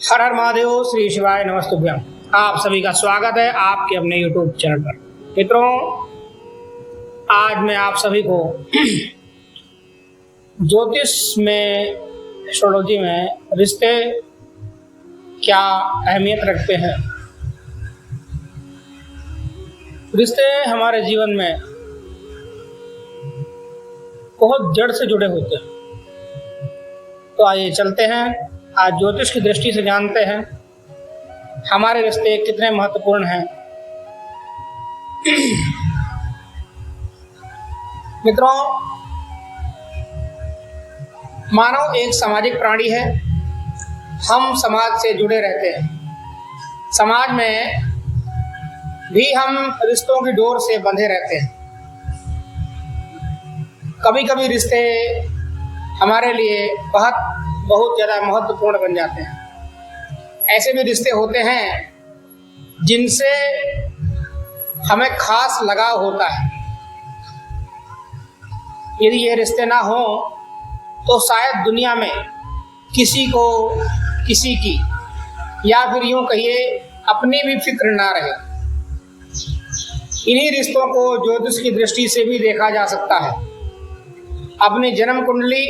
हर हर महादेव, श्री शिवाय नमस्तुभ्यम। आप सभी का स्वागत है आपके अपने YouTube चैनल पर। मित्रों, आज मैं आप सभी को ज्योतिष में, एस्ट्रोलॉजी में रिश्ते क्या अहमियत रखते हैं। रिश्ते हमारे जीवन में बहुत जड़ से जुड़े होते हैं। तो आइए चलते हैं, आज ज्योतिष की दृष्टि से जानते हैं हमारे रिश्ते कितने महत्वपूर्ण हैं। मित्रों, मानव एक सामाजिक प्राणी है। हम समाज से जुड़े रहते हैं। समाज में भी हम रिश्तों की डोर से बंधे रहते हैं। कभी कभी रिश्ते हमारे लिए बहुत ज़्यादा महत्वपूर्ण बन जाते हैं। ऐसे भी रिश्ते होते हैं जिनसे हमें खास लगाव होता है। यदि ये रिश्ते ना हो तो शायद दुनिया में किसी को किसी की, या फिर यूं कहिए अपनी भी फिक्र ना रहे। इन्हीं रिश्तों को ज्योतिष की दृष्टि से भी देखा जा सकता है। अपनी जन्म कुंडली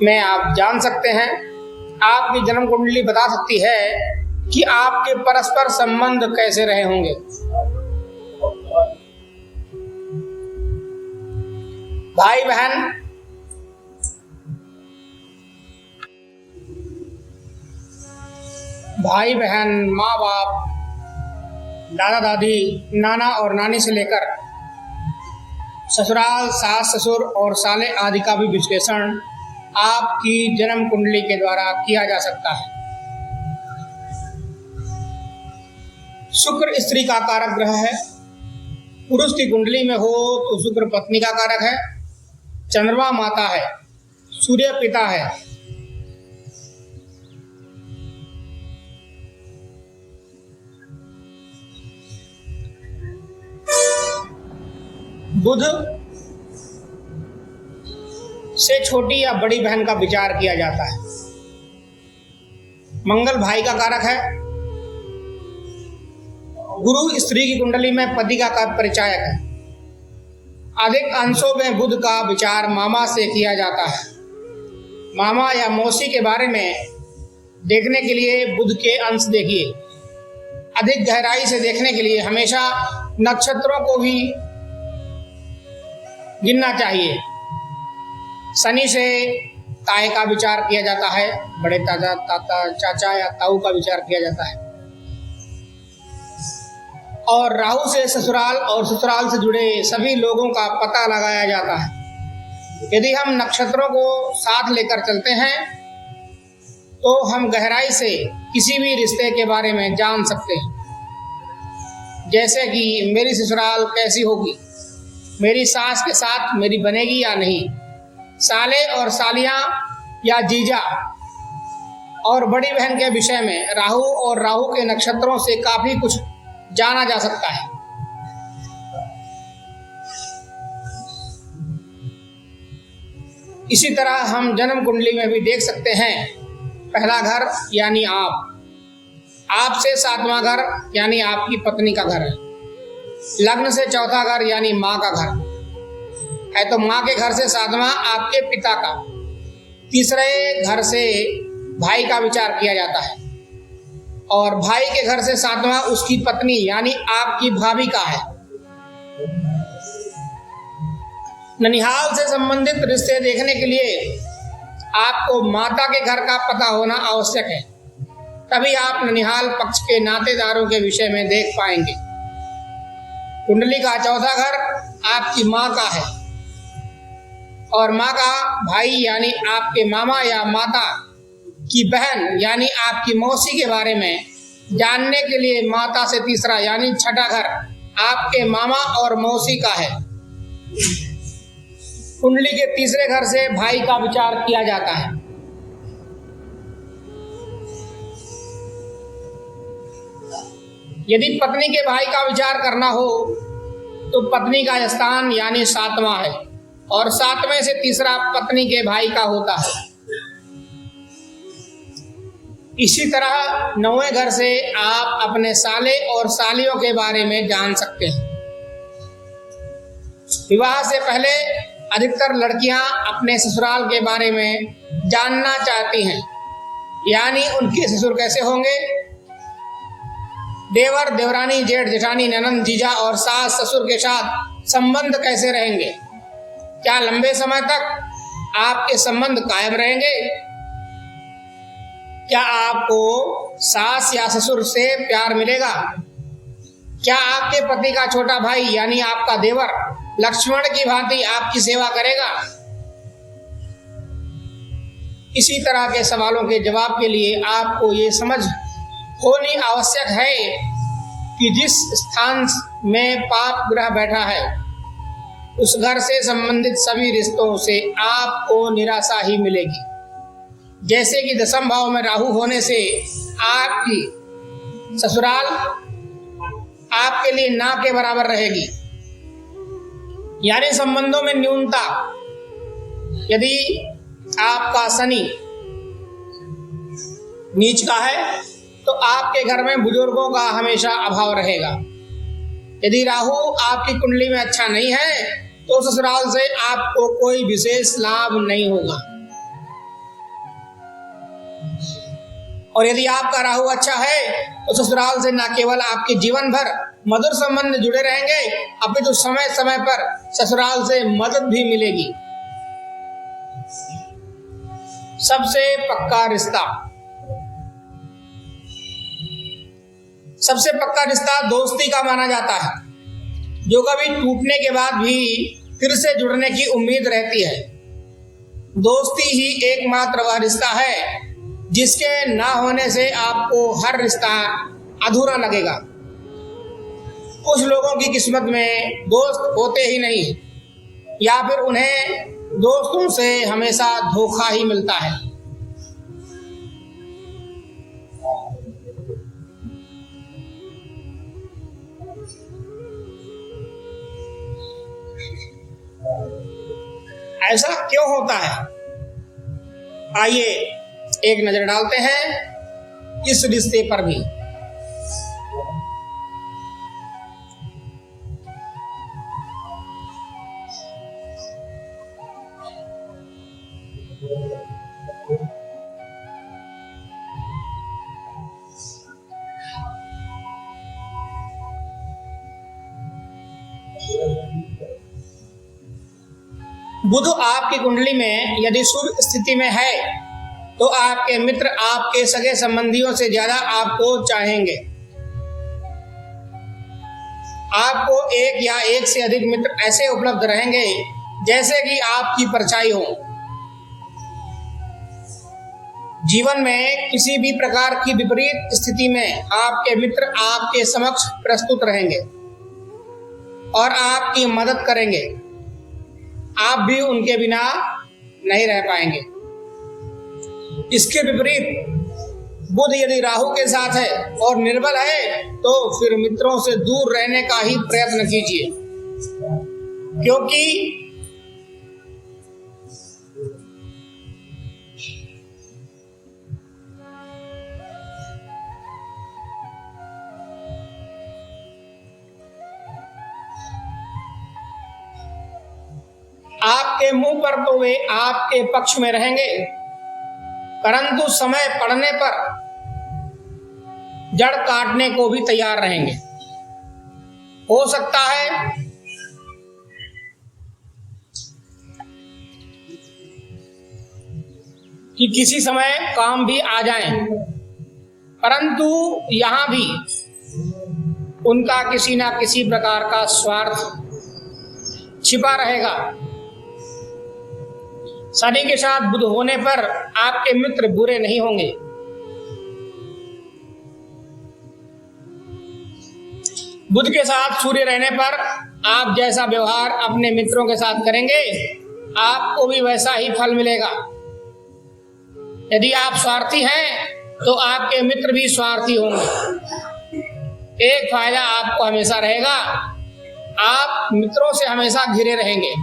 में आप जान सकते हैं। आपकी जन्म कुंडली बता सकती है कि आपके परस्पर संबंध कैसे रहे होंगे। भाई बहन, माँ बाप, दादा दादी, नाना और नानी से लेकर ससुराल, सास ससुर और साले आदि का भी विश्लेषण आपकी जन्म कुंडली के द्वारा किया जा सकता है। शुक्र स्त्री का कारक ग्रह है। पुरुष की कुंडली में हो तो शुक्र पत्नी का कारक है, चंद्रमा माता है, सूर्य पिता है, बुध से छोटी या बड़ी बहन का विचार किया जाता है। मंगल भाई का कारक है। गुरु स्त्री की कुंडली में पति का परिचायक है। अधिक अंशों में बुध का विचार मामा से किया जाता है। मामा या मौसी के बारे में देखने के लिए बुध के अंश देखिए। अधिक गहराई से देखने के लिए हमेशा नक्षत्रों को भी गिनना चाहिए। शनि से ताए का विचार किया जाता है। बड़े ताजा, ताता, चाचा या ताऊ का विचार किया जाता है। और राहु से ससुराल और ससुराल से जुड़े सभी लोगों का पता लगाया जाता है। यदि हम नक्षत्रों को साथ लेकर चलते हैं तो हम गहराई से किसी भी रिश्ते के बारे में जान सकते हैं। जैसे कि मेरी ससुराल कैसी होगी, मेरी सास के साथ मेरी बनेगी या नहीं, साले और सालियां या जीजा और बड़ी बहन के विषय में राहु और राहु के नक्षत्रों से काफी कुछ जाना जा सकता है। इसी तरह हम जन्म कुंडली में भी देख सकते हैं। पहला घर यानी आप से सातवां घर यानी आपकी पत्नी का घर है। लग्न से चौथा घर यानी माँ का घर है, तो माँ के घर से सातवां आपके पिता का। तीसरे घर से भाई का विचार किया जाता है और भाई के घर से सातवां उसकी पत्नी यानी आपकी भाभी का है। ननिहाल से संबंधित रिश्ते देखने के लिए आपको माता के घर का पता होना आवश्यक है। तभी आप ननिहाल पक्ष के नातेदारों के विषय में देख पाएंगे। कुंडली का चौथा घर आपकी माँ का है और माँ का भाई यानी आपके मामा या माता की बहन यानी आपकी मौसी के बारे में जानने के लिए माता से तीसरा यानी छठा घर आपके मामा और मौसी का है। कुंडली के तीसरे घर से भाई का विचार किया जाता है। यदि पत्नी के भाई का विचार करना हो तो पत्नी का स्थान यानी सातवां है और सातवें से तीसरा पत्नी के भाई का होता है। इसी तरह नौवें घर से आप अपने साले और सालियों के बारे में जान सकते हैं। विवाह से पहले अधिकतर लड़कियां अपने ससुराल के बारे में जानना चाहती हैं, यानी उनके ससुर कैसे होंगे, देवर, देवरानी, जेठ, जेठानी, ननंद, जीजा और सास ससुर के साथ संबंध कैसे रहेंगे, क्या लंबे समय तक आपके संबंध कायम रहेंगे, क्या आपको सास या ससुर से प्यार मिलेगा, क्या आपके पति का छोटा भाई यानी आपका देवर लक्ष्मण की भांति आपकी सेवा करेगा। इसी तरह के सवालों के जवाब के लिए आपको ये समझ होनी आवश्यक है कि जिस स्थान में पाप ग्रह बैठा है उस घर से संबंधित सभी रिश्तों से आपको निराशा ही मिलेगी। जैसे कि दशम भाव में राहु होने से आपकी ससुराल आपके लिए ना के बराबर रहेगी, यानी संबंधों में न्यूनता। यदि आपका शनि नीच का है तो आपके घर में बुजुर्गों का हमेशा अभाव रहेगा। यदि राहु आपकी कुंडली में अच्छा नहीं है तो ससुराल से आपको कोई विशेष लाभ नहीं होगा। और यदि आपका राहु अच्छा है तो ससुराल से न केवल आपके जीवन भर मधुर संबंध जुड़े रहेंगे, अपितु समय समय पर ससुराल से मदद भी मिलेगी। सबसे पक्का रिश्ता, सबसे पक्का रिश्ता दोस्ती का माना जाता है, जो कभी टूटने के बाद भी फिर से जुड़ने की उम्मीद रहती है। दोस्ती ही एकमात्र वह रिश्ता है जिसके ना होने से आपको हर रिश्ता अधूरा लगेगा। कुछ लोगों की किस्मत में दोस्त होते ही नहीं, या फिर उन्हें दोस्तों से हमेशा धोखा ही मिलता है। ऐसा क्यों होता है? आइए एक नजर डालते हैं इस रिश्ते पर भी। बुध आपकी कुंडली में यदि शुभ स्थिति में है तो आपके मित्र आपके सगे संबंधियों से ज्यादा आपको चाहेंगे। आपको एक या एक से अधिक मित्र ऐसे उपलब्ध रहेंगे जैसे कि आपकी परछाई हो। जीवन में किसी भी प्रकार की विपरीत स्थिति में आपके मित्र आपके समक्ष प्रस्तुत रहेंगे और आपकी मदद करेंगे। आप भी उनके बिना नहीं रह पाएंगे। इसके विपरीत बुध यदि राहु के साथ है और निर्बल है तो फिर मित्रों से दूर रहने का ही प्रयत्न कीजिए, क्योंकि आपके मुंह पर तो वे आपके पक्ष में रहेंगे, परंतु समय पड़ने पर जड़ काटने को भी तैयार रहेंगे। हो सकता है कि किसी समय काम भी आ जाएं, परंतु यहां भी उनका किसी ना किसी प्रकार का स्वार्थ छिपा रहेगा। शनि के साथ बुध होने पर आपके मित्र बुरे नहीं होंगे। बुध के साथ सूर्य रहने पर आप जैसा व्यवहार अपने मित्रों के साथ करेंगे आपको भी वैसा ही फल मिलेगा। यदि आप स्वार्थी हैं तो आपके मित्र भी स्वार्थी होंगे। एक फायदा आपको हमेशा रहेगा, आप मित्रों से हमेशा घिरे रहेंगे।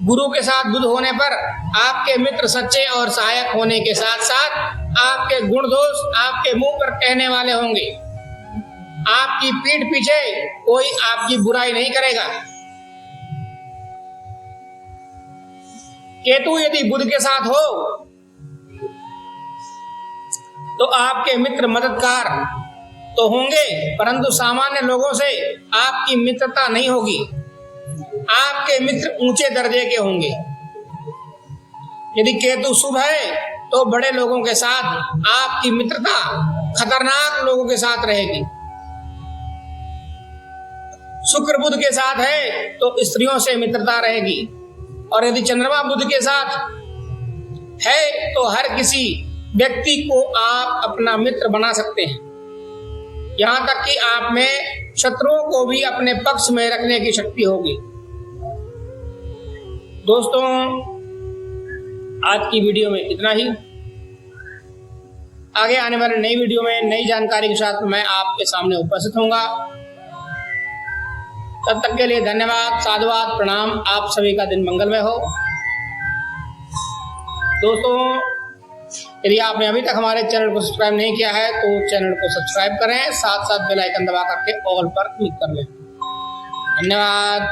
गुरु के साथ बुध होने पर आपके मित्र सच्चे और सहायक होने के साथ साथ आपके गुण दोष आपके मुंह पर कहने वाले होंगे। आपकी पीठ पीछे कोई आपकी बुराई नहीं करेगा। केतु यदि बुध के साथ हो तो आपके मित्र मददगार तो होंगे, परंतु सामान्य लोगों से आपकी मित्रता नहीं होगी। आपके मित्र ऊंचे दर्जे के होंगे। यदि केतु शुभ है तो बड़े लोगों के साथ आपकी मित्रता खतरनाक लोगों के साथ रहेगी। शुक्र बुध के साथ है तो स्त्रियों से मित्रता रहेगी, और यदि चंद्रमा बुध के साथ है तो हर किसी व्यक्ति को आप अपना मित्र बना सकते हैं। यहां तक कि आप में शत्रुओं को भी अपने पक्ष में रखने की शक्ति होगी। दोस्तों, आज की वीडियो में इतना ही। आगे आने वाले नई वीडियो में नई जानकारी के साथ मैं आपके सामने उपस्थित होऊंगा। तब तक के लिए धन्यवाद, साधुवाद, प्रणाम। आप सभी का दिन मंगलमय हो। दोस्तों, यदि आपने अभी तक हमारे चैनल को सब्सक्राइब नहीं किया है तो चैनल को सब्सक्राइब करें, साथ साथ बेल आइकन दबा करके ऑल पर क्लिक कर लें। धन्यवाद।